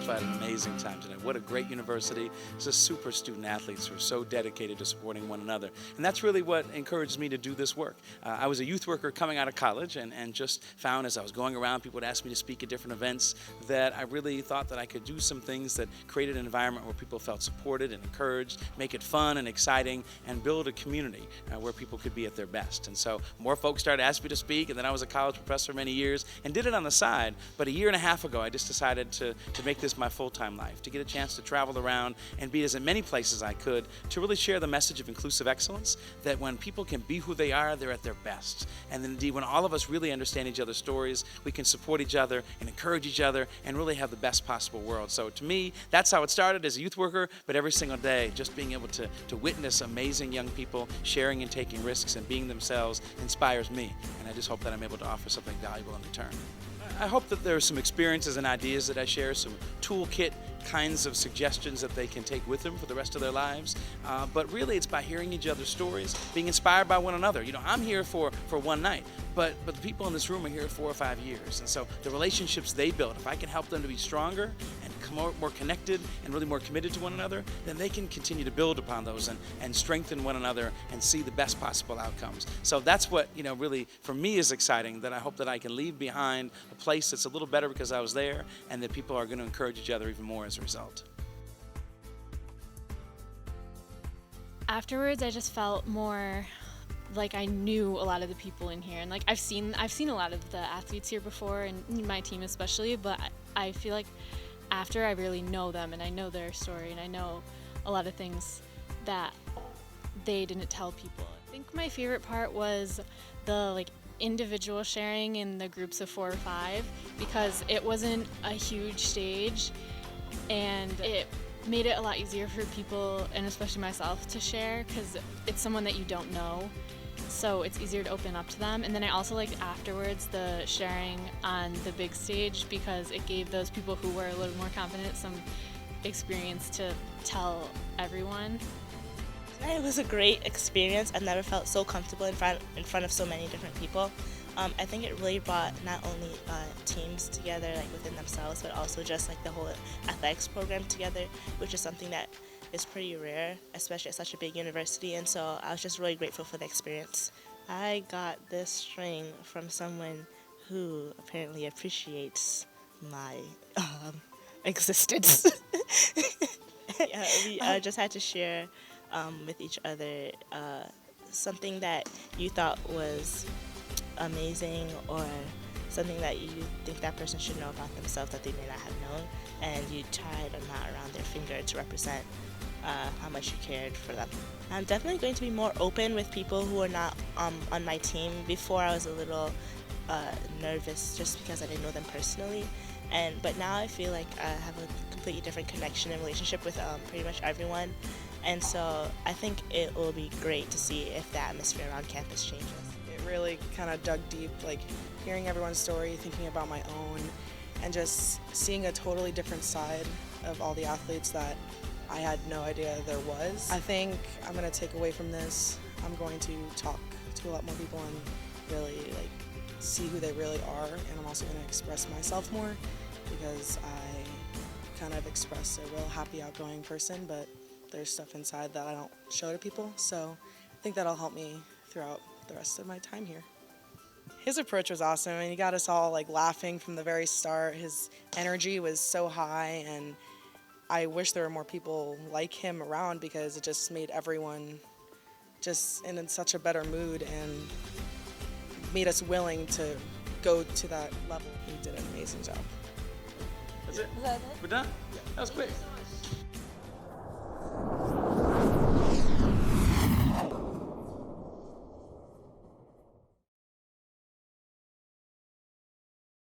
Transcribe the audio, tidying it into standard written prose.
So I had an amazing time tonight. What a great university. It's just super student athletes who are so dedicated to supporting one another. And that's really what encouraged me to do this work. I was a youth worker coming out of college and just found as I was going around, people would ask me to speak at different events, that I really thought that I could do some things that created an environment where people felt supported and encouraged, make it fun and exciting, and build a community where people could be at their best. And so more folks started asking me to speak, and then I was a college professor for many years and did it on the side. But a year and a half ago, I just decided to make this my full-time life, to get a chance to travel around and be as in many places I could to really share the message of inclusive excellence, that when people can be who they are, they're at their best. And then indeed, when all of us really understand each other's stories, we can support each other and encourage each other and really have the best possible world. So to me, that's how it started as a youth worker, but every single day, just being able to witness amazing young people sharing and taking risks and being themselves inspires me. And I just hope that I'm able to offer something valuable in return. I hope that there are some experiences and ideas that I share, some toolkit kinds of suggestions that they can take with them for the rest of their lives. But really, it's by hearing each other's stories, being inspired by one another. You know, I'm here for one night, but the people in this room are here 4 or 5 years. And so the relationships they build, if I can help them to be stronger and more connected and really more committed to one another, then they can continue to build upon those and strengthen one another and see the best possible outcomes. So that's what, you know, really for me is exciting, that I hope that I can leave behind a place that's a little better because I was there, and that people are going to encourage each other even more as a result. Afterwards, I just felt more like I knew a lot of the people in here, and like I've seen a lot of the athletes here before, and my team especially, but I feel like after I really know them and I know their story and I know a lot of things that they didn't tell people. I think my favorite part was the individual sharing in the groups of 4 or 5, because it wasn't a huge stage and it made it a lot easier for people, and especially myself, to share, because it's someone that you don't know, so it's easier to open up to them. And then I also liked afterwards the sharing on the big stage, because it gave those people who were a little more confident some experience to tell everyone. It was a great experience. I've never felt so comfortable in front of so many different people. I think it really brought not only teams together within themselves, but also just the whole athletics program together, which is something that is pretty rare, especially at such a big university. And so I was just really grateful for the experience. I got this string from someone who apparently appreciates my existence. Yeah, we just had to share with each other something that you thought was amazing, or something that you think that person should know about themselves that they may not have known, and you tied a knot around their finger to represent how much you cared for them. I'm definitely going to be more open with people who are not on my team. Before, I was a little nervous just because I didn't know them personally, but now I feel like I have a completely different connection and relationship with pretty much everyone, and so I think it will be great to see if the atmosphere around campus changes. It really kind of dug deep, hearing everyone's story, thinking about my own, and just seeing a totally different side of all the athletes that I had no idea there was. I think I'm going to take away from this, I'm going to talk to a lot more people and really see who they really are, and I'm also going to express myself more, because I kind of express a real happy, outgoing person, but there's stuff inside that I don't show to people, so I think that'll help me throughout the rest of my time here. His approach was awesome, and he got us all laughing from the very start. His energy was so high, and I wish there were more people like him around, because it just made everyone just in such a better mood and made us willing to go to that level. He did an amazing job. That's it? Is that it? We're done? That was quick.